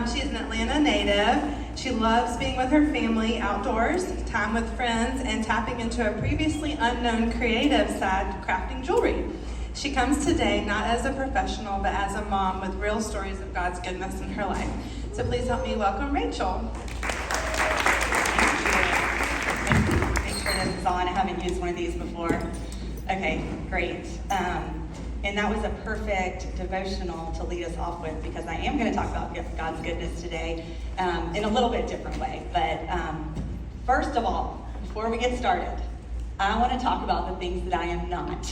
She's an Atlanta native. She loves being with her family outdoors, time with friends, and tapping into a previously unknown creative side, crafting jewelry. She comes today not as a professional, but as a mom with real stories of God's goodness in her life. So please help me welcome Rachel. Make sure this is on. I haven't used one of these before. Okay, great. And that was a perfect devotional to lead us off with, because I am going to talk about God's goodness today in a little bit different way. But first of all, before we get started, I want to talk about the things that I am not.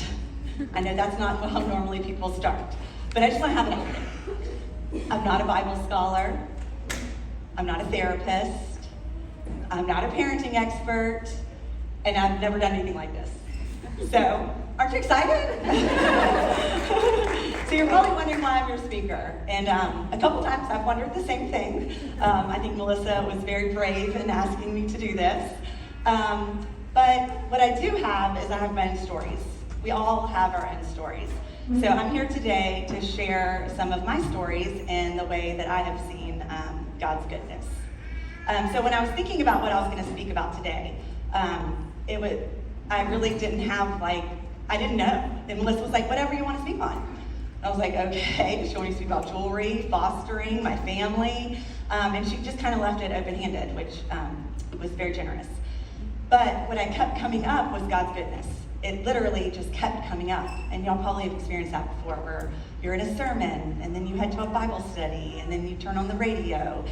I know that's not how normally people start, but I just want to have it out there. I'm not a Bible scholar. I'm not a therapist. I'm not a parenting expert. And I've never done anything like this. So, aren't you excited? So you're probably wondering why I'm your speaker. And a couple times I've wondered the same thing. I think Melissa was very brave in asking me to do this. But what I do have is I have my own stories. We all have our own stories. So I'm here today to share some of my stories in the way that I have seen God's goodness. So when I was thinking about what I was going to speak about today, I really didn't have, I didn't know. And Melissa was like, whatever you want to speak on. And I was like, okay, does she want me to speak about jewelry, fostering, my family? And she just kind of left it open-handed, which was very generous. But what I kept coming up was God's goodness. It literally just kept coming up. And y'all probably have experienced that before, where you're in a sermon, and then you head to a Bible study, and then you turn on the radio,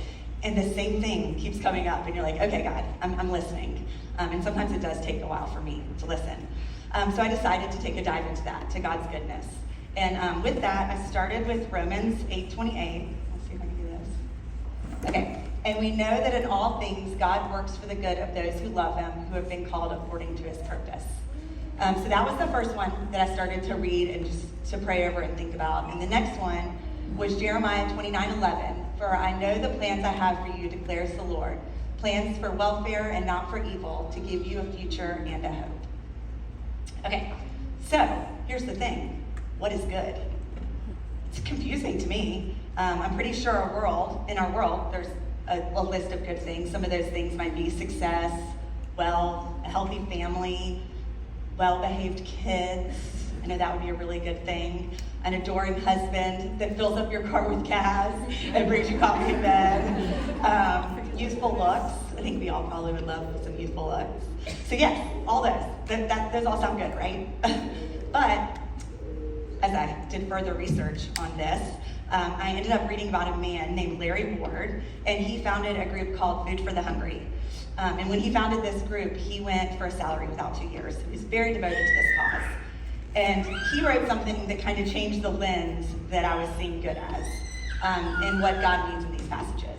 and the same thing keeps coming up, and you're like, okay, God, I'm listening. And sometimes it does take a while for me to listen. So I decided to take a dive into that, to God's goodness. And with that, I started with Romans 8:28. Let's see if I can do this. Okay. And we know that in all things, God works for the good of those who love him, who have been called according to his purpose. So that was the first one that I started to read and just to pray over and think about. And the next one was Jeremiah 29:11. For I know the plans I have for you, declares the Lord. Plans for welfare and not for evil, to give you a future and a hope. Okay, so here's the thing. What is good? It's confusing to me. I'm pretty sure in our world, there's a list of good things. Some of those things might be success, wealth, a healthy family, well-behaved kids. I know that would be a really good thing. An adoring husband that fills up your car with gas and brings you coffee in bed. Youthful looks. I think we all probably would love some youthful looks. So yes, all those. Those all sound good, right? But as I did further research on this, I ended up reading about a man named Larry Ward, and he founded a group called Food for the Hungry. And when he founded this group, he went for a salary without 2 years. He was very devoted to this cause. And he wrote something that kind of changed the lens that I was seeing good as, and what God means in these passages.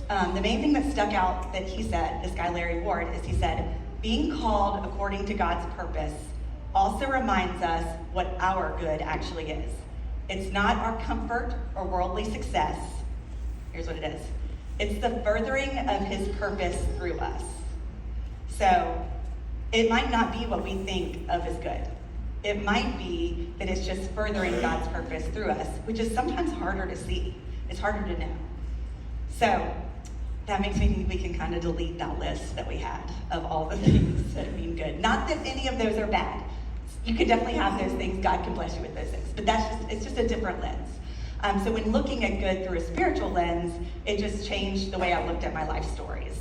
The main thing that stuck out that he said, this guy Larry Ward, is he said, being called according to God's purpose also reminds us what our good actually is. It's not our comfort or worldly success. Here's what it is. It's the furthering of his purpose through us. So it might not be what we think of as good. It might be that it's just furthering God's purpose through us, which is sometimes harder to see. It's harder to know. So that makes me think we can kind of delete that list that we had of all the things that mean good. Not that any of those are bad. You could definitely have those things. God can bless you with those things. But it's just a different lens. So when looking at good through a spiritual lens, it just changed the way I looked at my life stories.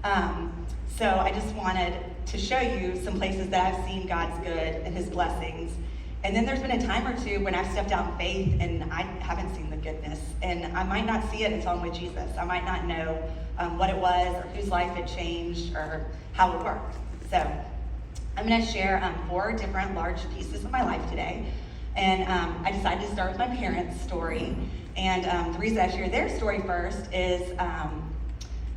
So I just wanted to show you some places that I've seen God's good and his blessings. And then there's been a time or two when I've stepped out in faith and I haven't seen the goodness. And I might not see it until I'm with Jesus. I might not know what it was or whose life it changed or how it worked. So I'm going to share 4 different large pieces of my life today. And I decided to start with my parents' story. And the reason I share their story first is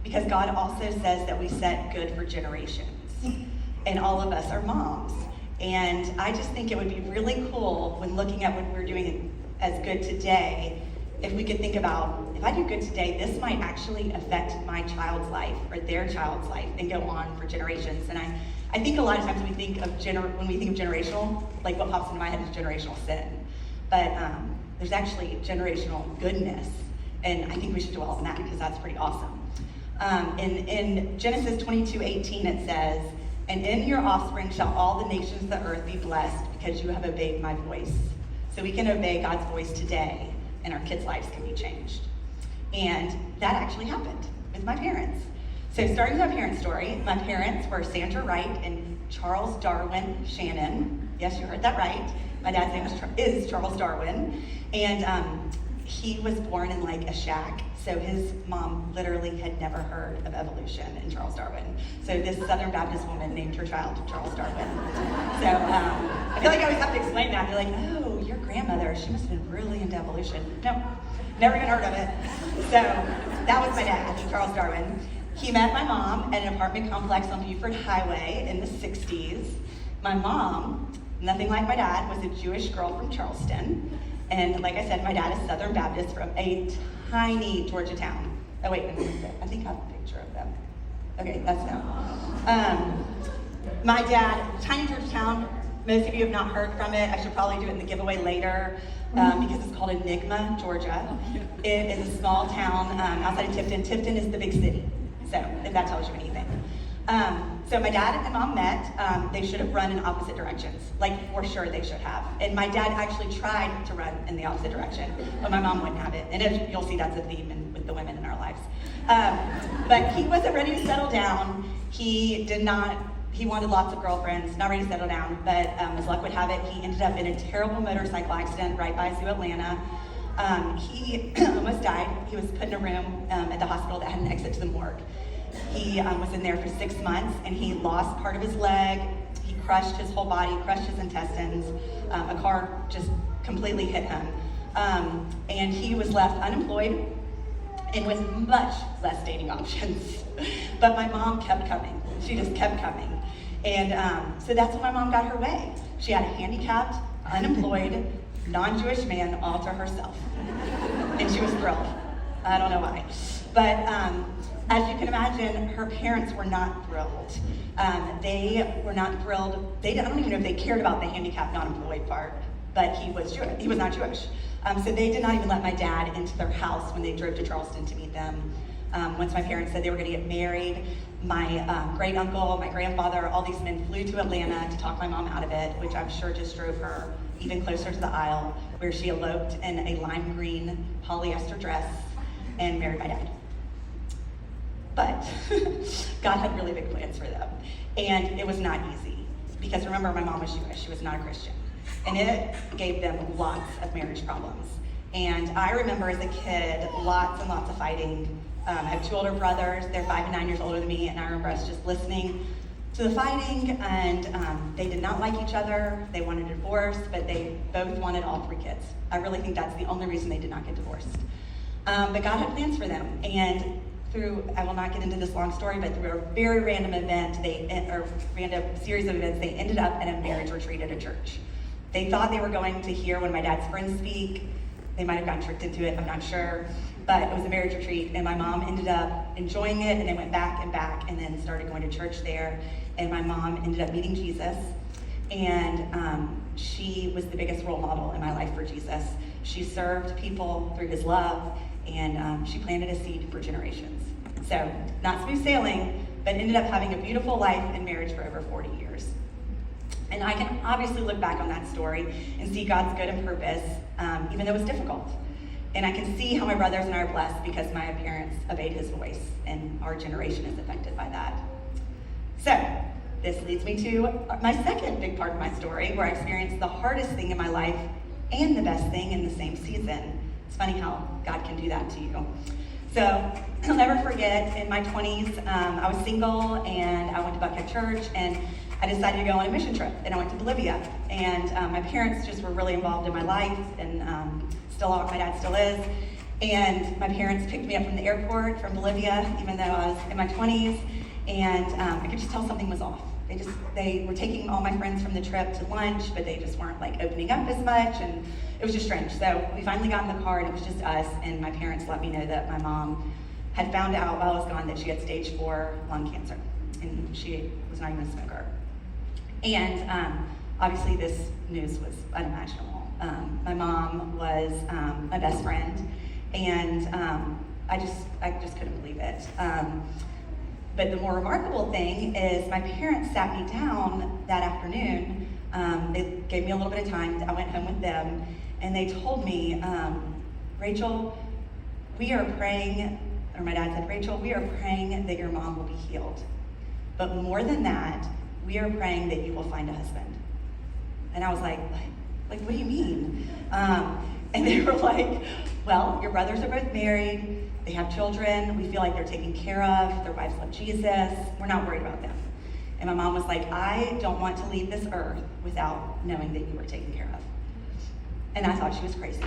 because God also says that we set good for generations. And all of us are moms. And I just think it would be really cool when looking at what we're doing as good today, if we could think about, if I do good today, this might actually affect my child's life or their child's life and go on for generations. And I think a lot of times when we think of generational, like what pops into my head is generational sin. But there's actually generational goodness And I think we should dwell on that because that's pretty awesome. In Genesis 22:18 it says, "And in your offspring shall all the nations of the earth be blessed because you have obeyed my voice." So we can obey God's voice today and our kids' lives can be changed. And that actually happened with my parents. So starting with my parents' story, my parents were Sandra Wright and Charles Darwin Shannon. Yes, you heard that right. My dad's name is Charles Darwin. And he was born in like a shack. So his mom literally had never heard of evolution in Charles Darwin. So this Southern Baptist woman named her child Charles Darwin. So I feel like I always have to explain that. They're like, oh, your grandmother, she must have been really into evolution. No, never even heard of it. So that was my dad, Charles Darwin. He met my mom at an apartment complex on Buford Highway in the 60s. My mom, nothing like my dad, was a Jewish girl from Charleston. And like I said, my dad is Southern Baptist from a tiny Georgia town. Oh wait, I think I have a picture of them. Okay, that's them. My dad, tiny Georgia town, most of you have not heard from it. I should probably do it in the giveaway later because it's called Enigma, Georgia. It is a small town outside of Tifton. Tifton is the big city, so if that tells you anything. So my dad and mom met. They should have run in opposite directions, like for sure they should have. And my dad actually tried to run in the opposite direction, but my mom wouldn't have it. And as you'll see, that's a theme with the women in our lives. But he wasn't ready to settle down. He wanted lots of girlfriends, not ready to settle down, but as luck would have it, he ended up in a terrible motorcycle accident right by Zoo Atlanta. He almost died. He was put in a room at the hospital that had an exit to the morgue. He was in there for 6 months and he lost part of his leg. He crushed his whole body, crushed his intestines. A car just completely hit him. And he was left unemployed and with much less dating options. But my mom kept coming. She just kept coming. And so that's when my mom got her way. She had a handicapped, unemployed, non-Jewish man all to herself. And she was thrilled. I don't know why. But as you can imagine, her parents were not thrilled. They were not thrilled. I don't even know if they cared about the handicapped, non-employed part, but he was Jewish. He was not Jewish. So they did not even let my dad into their house when they drove to Charleston to meet them. Once my parents said they were going to get married, my great uncle, my grandfather, all these men flew to Atlanta to talk my mom out of it, which I'm sure just drove her even closer to the aisle, where she eloped in a lime green polyester dress and married my dad. But God had really big plans for them. And it was not easy. Because remember, my mom was Jewish. She was not a Christian. And it gave them lots of marriage problems. And I remember as a kid, lots and lots of fighting. I have 2 older brothers. They're 5 and 9 years older than me. And I remember us just listening to the fighting. And they did not like each other. They wanted a divorce, but they both wanted all 3 kids. I really think that's the only reason they did not get divorced. But God had plans for them. And I will not get into this long story, but through a very random event, random series of events, they ended up at a marriage retreat at a church. They thought they were going to hear one of my dad's friends speak. They might have gotten tricked into it, I'm not sure. But it was a marriage retreat, and my mom ended up enjoying it, and they went back, and then started going to church there. And my mom ended up meeting Jesus, and she was the biggest role model in my life for Jesus. She served people through his love, and she planted a seed for generations. So, not smooth sailing, but ended up having a beautiful life and marriage for over 40 years. And I can obviously look back on that story and see God's good and purpose, even though it was difficult. And I can see how my brothers and I are blessed because my parents obeyed his voice, and our generation is affected by that. So, this leads me to my second big part of my story, where I experienced the hardest thing in my life and the best thing in the same season. It's funny how God can do that to you. So I'll never forget, in my 20s, I was single and I went to Buckhead Church, and I decided to go on a mission trip, and I went to Bolivia. And my parents just were really involved in my life, and my dad still is. And my parents picked me up from the airport from Bolivia, even though I was in my 20s, and I could just tell something was off. They were taking all my friends from the trip to lunch, but they just weren't like opening up as much, and it was just strange. So we finally got in the car, and it was just us, and my parents let me know that my mom had found out while I was gone that she had stage 4 lung cancer, and she was not even a smoker. And obviously this news was unimaginable. My mom was my best friend, And I just couldn't believe it. But the more remarkable thing is my parents sat me down that afternoon. They gave me a little bit of time. I went home with them, and they told me, Rachel, we are praying, or my dad said, Rachel, we are praying that your mom will be healed. But more than that, we are praying that you will find a husband. And I was like, what? Like, what do you mean? And they were like, well, your brothers are both married, they have children, we feel like they're taken care of, their wives love Jesus, we're not worried about them. And my mom was like, I don't want to leave this earth without knowing that you were taken care of. And I thought she was crazy.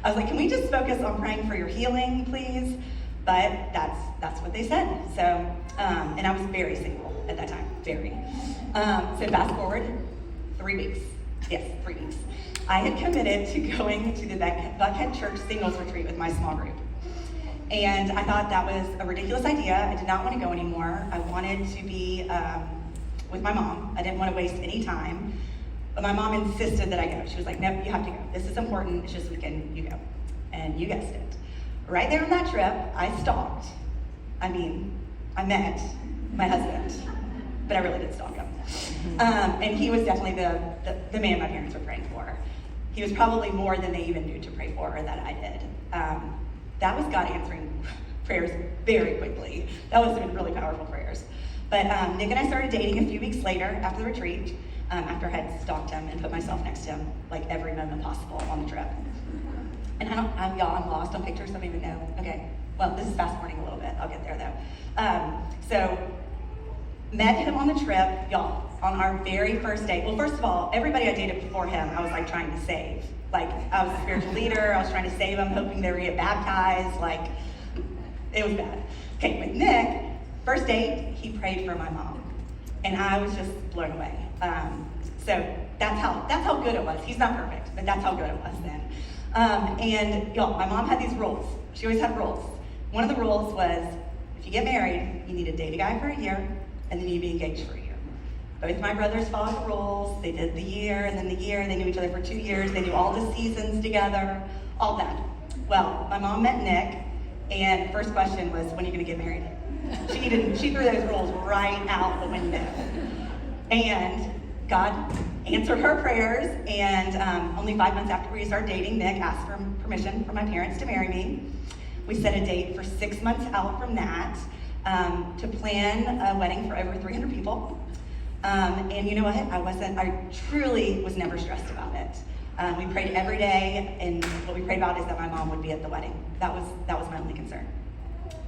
I was like, can we just focus on praying for your healing, please? But that's what they said. So, and I was very single at that time, very. So fast forward 3 weeks. Yes, 3 weeks. I had committed to going to the Buckhead Church Singles Retreat with my small group. And I thought that was a ridiculous idea. I did not want to go anymore. I wanted to be with my mom. I didn't want to waste any time. But my mom insisted that I go. She was like, no, you have to go. This is important. It's just weekend, you go. And you guessed it. Right there on that trip, I stalked. I met my husband. But I really did stalk him. And he was definitely the man my parents were praying for. He was probably more than they even knew to pray for, or that I did. That was God answering prayers very quickly. That was really powerful prayers. But Nick and I started dating a few weeks later after the retreat, after I had stalked him and put myself next to him like every moment possible on the trip. And I'm lost on pictures, I don't even know. Okay, well, this is fast forwarding a little bit. I'll get there though. So, met him on the trip, y'all, on our very first date. Well, first of all, everybody I dated before him, I was like trying to save. Like, I was a spiritual leader, I was trying to save them, hoping they would get baptized, like, it was bad. Okay, with Nick, first date, he prayed for my mom. And I was just blown away. So that's how good it was. He's not perfect, but that's how good it was then. And y'all, my mom had these rules. She always had rules. One of the rules was, if you get married, you need to date a guy for a year, and then you be engaged for a year. Both my brothers followed the rules. They did the year, and then the year. They knew each other for 2 years. They knew all the seasons together, all that. Well, my mom met Nick, and first question was, when are you gonna get married? She threw those rules right out the window. And God answered her prayers, and only 5 months after we started dating, Nick asked for permission from my parents to marry me. We set a date for 6 months out from that to plan a wedding for over 300 people. And you know what? I truly was never stressed about it. We prayed every day, and what we prayed about is that my mom would be at the wedding. That was my only concern.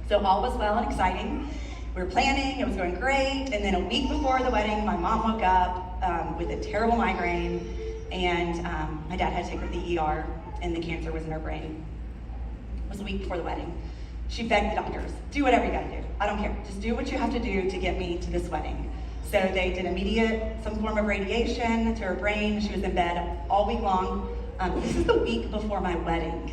So all was well and exciting. We were planning, it was going great, and then a week before the wedding, my mom woke up with a terrible migraine, and my dad had to take her to the ER, and the cancer was in her brain. It was a week before the wedding. She begged the doctors, do whatever you gotta do. I don't care, just do what you have to do to get me to this wedding. So they did some form of radiation to her brain. She was in bed all week long. This is the week before my wedding.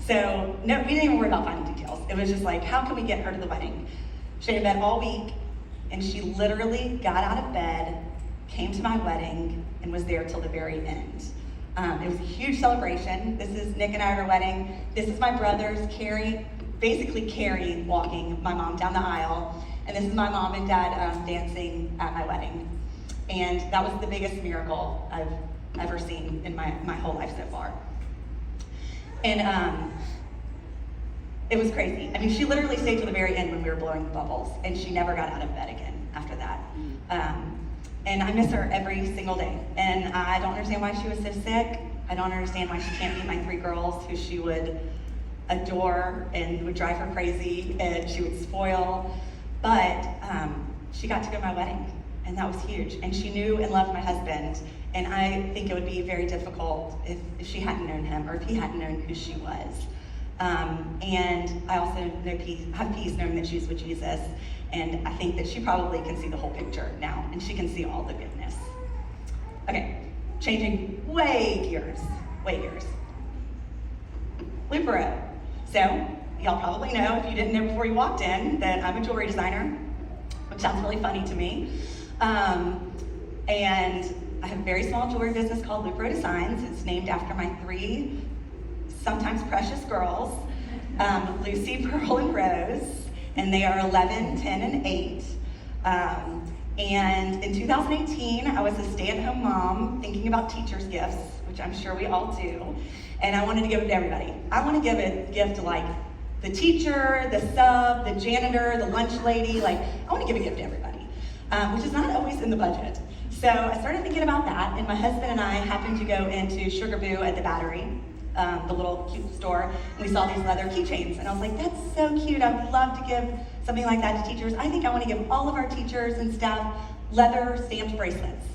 So no, we didn't even worry about final details. It was just like, how can we get her to the wedding? She was in bed all week, and she literally got out of bed, came to my wedding, and was there till the very end. It was a huge celebration. This is Nick and I at our wedding. This is my brothers, Carrie walking my mom down the aisle. And this is my mom and dad dancing at my wedding. And that was the biggest miracle I've ever seen in my whole life so far. And it was crazy. I mean, she literally stayed till the very end when we were blowing the bubbles, and she never got out of bed again after that. And I miss her every single day. And I don't understand why she was so sick. I don't understand why she can't meet my 3 girls who she would adore and would drive her crazy, and she would spoil. But she got to go to my wedding, and that was huge. And she knew and loved my husband, and I think it would be very difficult if she hadn't known him, or if he hadn't known who she was. And I also have peace knowing that she's with Jesus, and I think that she probably can see the whole picture now, and she can see all the goodness. Okay, changing way gears. Lupero. So, y'all probably know, if you didn't know before you walked in, that I'm a jewelry designer, which sounds really funny to me. And I have a very small jewelry business called Lupero Designs. It's named after my 3 sometimes precious girls. Lucy, Pearl, and Rose, and they are 11, 10, and 8. And in 2018, I was a stay-at-home mom thinking about teachers' gifts, which I'm sure we all do, and I wanted to give it to everybody. I want to give a gift to like the teacher, the sub, the janitor, the lunch lady, like I want to give a gift to everybody, which is not always in the budget. So I started thinking about that, and my husband and I happened to go into Sugar Boo at the Battery, the little cute store, and we saw these leather keychains, and I was like, that's so cute, I would love to give something like that to teachers. I think I want to give all of our teachers and staff leather stamped bracelets.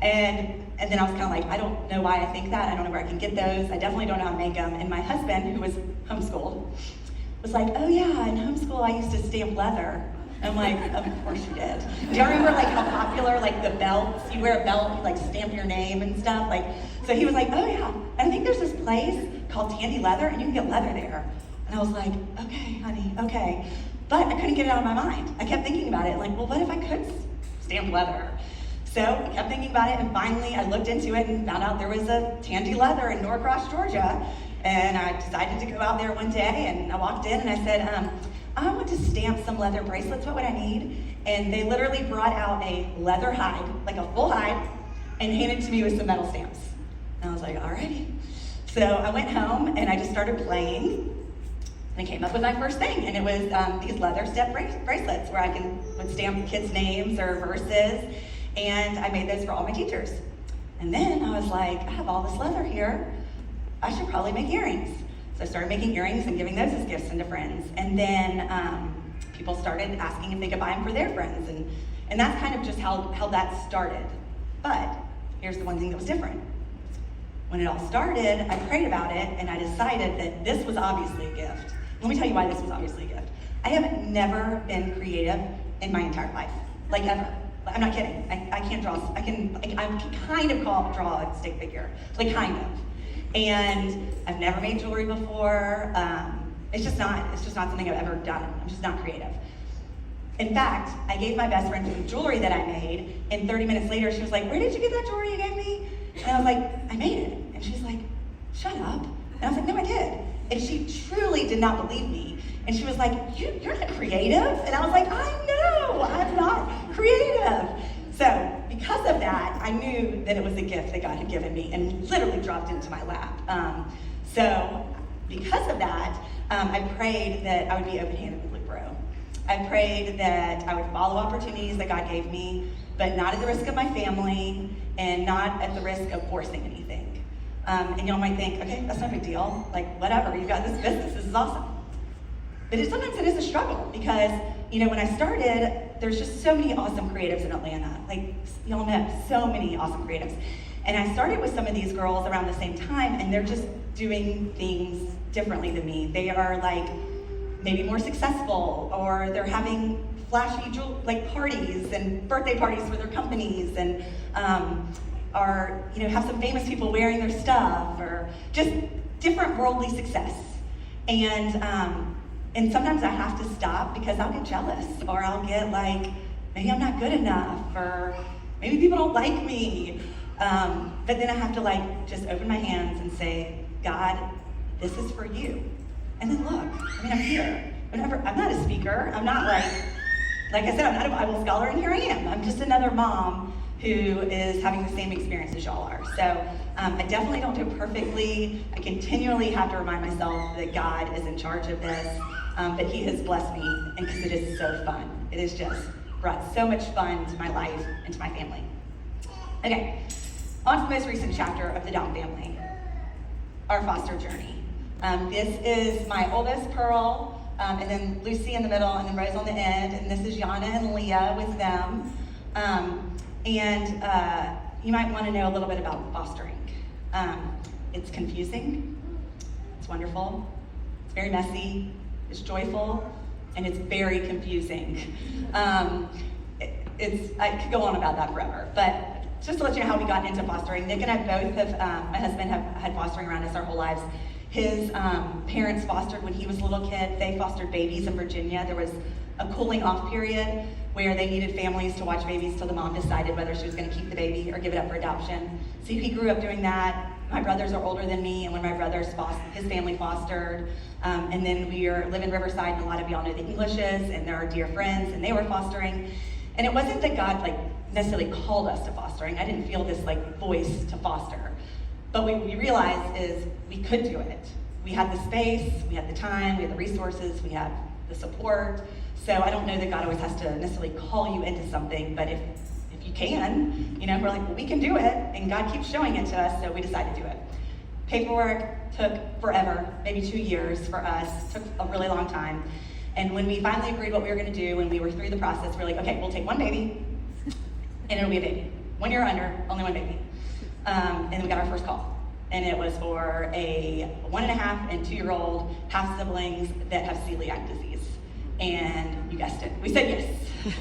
And then I was kind of like, I don't know why I think that, I don't know where I can get those, I definitely don't know how to make them, and my husband, who was homeschooled, was like, oh yeah, in homeschool I used to stamp leather. I'm like, of course you did. Do y'all remember like how popular like the belts, you wear a belt, you like stamp your name and stuff? Like, so he was like, oh yeah, and I think there's this place called Tandy Leather and you can get leather there. And I was like, okay, honey, okay. But I couldn't get it out of my mind. I kept thinking about it, like, well, what if I could stamp leather? So I kept thinking about it, and finally I looked into it and found out there was a Tandy Leather in Norcross, Georgia. And I decided to go out there one day, and I walked in and I said, I want to stamp some leather bracelets, what would I need? And they literally brought out a leather hide, like a full hide, and handed it to me with some metal stamps. And I was like, alrighty. So I went home and I just started playing, and I came up with my first thing, and it was these leather step bracelets where I would stamp kids' names or verses, and I made those for all my teachers. And then I was like, I have all this leather here, I should probably make earrings. So I started making earrings and giving those as gifts to friends. And then people started asking if they could buy them for their friends, and that's kind of just how that started. But here's the one thing that was different. When it all started, I prayed about it, and I decided that this was obviously a gift. Let me tell you why this was obviously a gift. I have never been creative in my entire life, like ever. I'm not kidding. I can't draw. I can kind of draw a stick figure, like kind of. And I've never made jewelry before. It's just not something I've ever done. I'm just not creative. In fact, I gave my best friend some jewelry that I made, and 30 minutes later, she was like, where did you get that jewelry you gave me? And I was like, I made it. And she's like, shut up. And I was like, no, I did. And she truly did not believe me. And she was like, you're not creative? And I was like, I know, I'm not creative. So because of that, I knew that it was a gift that God had given me and literally dropped into my lap. So because of that, I prayed that I would be open-handed with Luke Bro. I prayed that I would follow opportunities that God gave me, but not at the risk of my family and not at the risk of forcing anything. And y'all might think, okay, that's no big deal. Like, whatever, you've got this business, this is awesome. But sometimes it is a struggle because, when I started, there's just so many awesome creatives in Atlanta. Like, y'all know, so many awesome creatives. And I started with some of these girls around the same time, and they're just doing things differently than me. They are like maybe more successful, or they're having flashy parties and birthday parties for their companies, and are have some famous people wearing their stuff, or just different worldly success. And sometimes I have to stop because I'll get jealous, or I'll get like, maybe I'm not good enough, or maybe people don't like me. But then I have to just open my hands and say, God, this is for you. And then look, I'm here. I'm not a speaker. I'm not like I said, I'm not a Bible scholar, and here I am. I'm just another mom who is having the same experience as y'all are. So I definitely don't do it perfectly. I continually have to remind myself that God is in charge of this, but He has blessed me, and because it is so fun. It has just brought so much fun to my life and to my family. Okay, on to the most recent chapter of the Dahm family, our foster journey. This is my oldest, Pearl, and then Lucy in the middle, and then Rose on the end, and this is Yana and Leah with them. You might want to know a little bit about fostering. It's confusing, it's wonderful, it's very messy, it's joyful, and it's very confusing. I could go on about that forever, but just to let you know how we got into fostering, Nick and I both my husband have had fostering around us our whole lives. His parents fostered when he was a little kid. They fostered babies in Virginia. There was a cooling off period where they needed families to watch babies till the mom decided whether she was going to keep the baby or give it up for adoption. So he grew up doing that. my brothers are older than me, and when my brother's his family fostered, and then we live in Riverside, and a lot of y'all know the Englishes, and they're our dear friends, and they were fostering. And it wasn't that God necessarily called us to fostering. I didn't feel this voice to foster. But what we realized is we could do it. We had the space, we had the time, we had the resources, we had the support. So I don't know that God always has to necessarily call you into something, but if you can, we're like, well, we can do it, and God keeps showing it to us, so we decided to do it. Paperwork took forever, maybe 2 years for us, took a really long time. And when we finally agreed what we were gonna do, when we were through the process, we're like, okay, we'll take one baby, and it'll be a baby. 1 year under, only one baby. And then we got our first call. And it was for a 1.5 and 2-year-old half siblings that have celiac disease. And you guessed it, we said yes.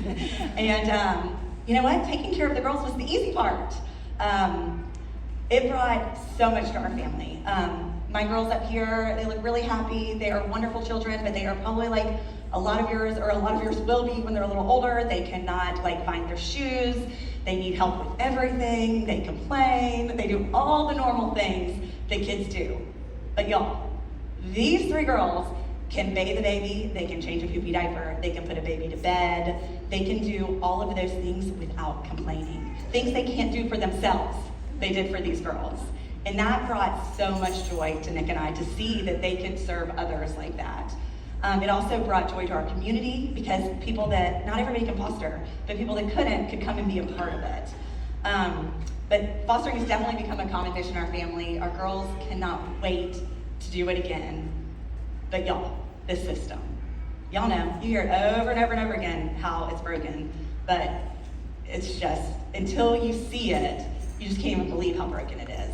And you know what? Taking care of the girls was the easy part. It brought so much to our family. My girls up here, they look really happy. They are wonderful children, but they are probably like a lot of yours will be when they're a little older. They cannot find their shoes. They need help with everything. They complain. They do all the normal things that kids do. But y'all, these 3 girls can bathe a baby, they can change a poopy diaper, they can put a baby to bed, they can do all of those things without complaining. Things they can't do for themselves, they did for these girls. And that brought so much joy to Nick and I to see that they could serve others like that. It also brought joy to our community because people that, not everybody can foster, but people that couldn't could come and be a part of it. But fostering has definitely become a common dish in our family. Our girls cannot wait to do it again. But y'all, this system, y'all know, you hear it over and over and over again how it's broken, but it's just, until you see it, you just can't even believe how broken it is.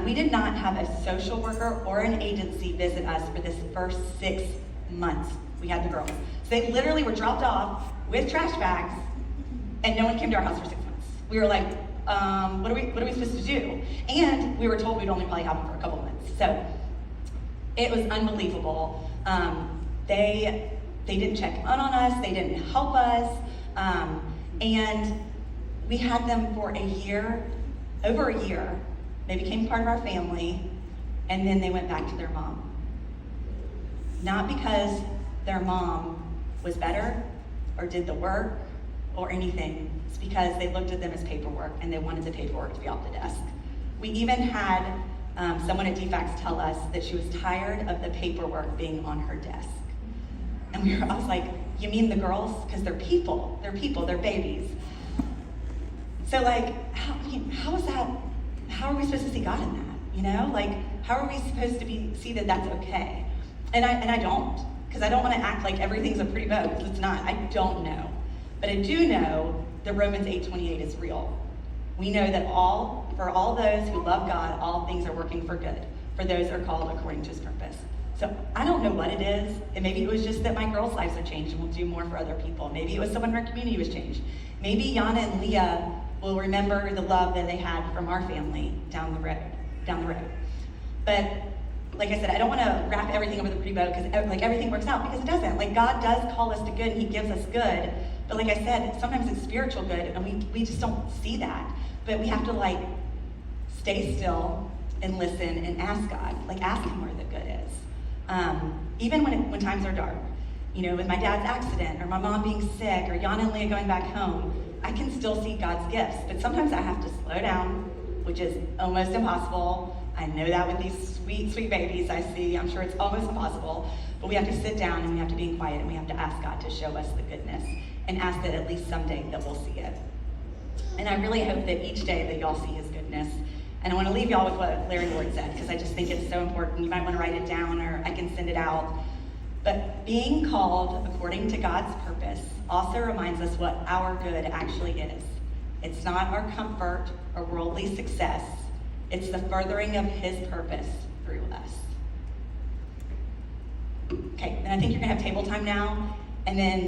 We did not have a social worker or an agency visit us for this first 6 months we had the girls. So they literally were dropped off with trash bags, and no one came to our house for 6 months. We were like, what are we supposed to do? And we were told we'd only probably have them for a couple months. So it was unbelievable. They didn't check in on us, they didn't help us, and we had them for a year, over a year. They became part of our family, and then they went back to their mom. Not because their mom was better or did the work or anything. It's because they looked at them as paperwork and they wanted the paperwork to be off the desk. We even had someone at DFACS tell us that she was tired of the paperwork being on her desk. And I was like, you mean the girls? Because they're people, they're babies. So how is that, how are we supposed to see God in that? How are we supposed to see that that's okay? And I don't, because I don't want to act like everything's a pretty bow, because it's not. I don't know. But I do know that Romans 8:28 is real. We know that for all those who love God, all things are working for good, for those are called according to his purpose. So I don't know what it is, and maybe it was just that my girls' lives are changed and will do more for other people. Maybe it was someone in our community was changed. Maybe Yana and Leah will remember the love that they had from our family down the road. But like I said, I don't want to wrap everything over the pretty bow because everything works out, because it doesn't. God does call us to good and he gives us good. But like I said, sometimes it's spiritual good and we just don't see that. But we have to stay still and listen and ask God. Ask him where the good is. Even when times are dark. With my dad's accident or my mom being sick or Yana and Leah going back home, I can still see God's gifts. But sometimes I have to slow down, which is almost impossible. I know that with these sweet, sweet babies I see, I'm sure it's almost impossible. But we have to sit down and we have to be quiet and we have to ask God to show us the goodness and ask that at least someday that we'll see it. And I really hope that each day that y'all see his goodness. And I want to leave y'all with what Larry Ward said, because I just think it's so important. You might want to write it down or I can send it out. But being called according to God's purpose also reminds us what our good actually is. It's not our comfort or worldly success. It's the furthering of his purpose through us. Okay, and I think you're going to have table time now, and then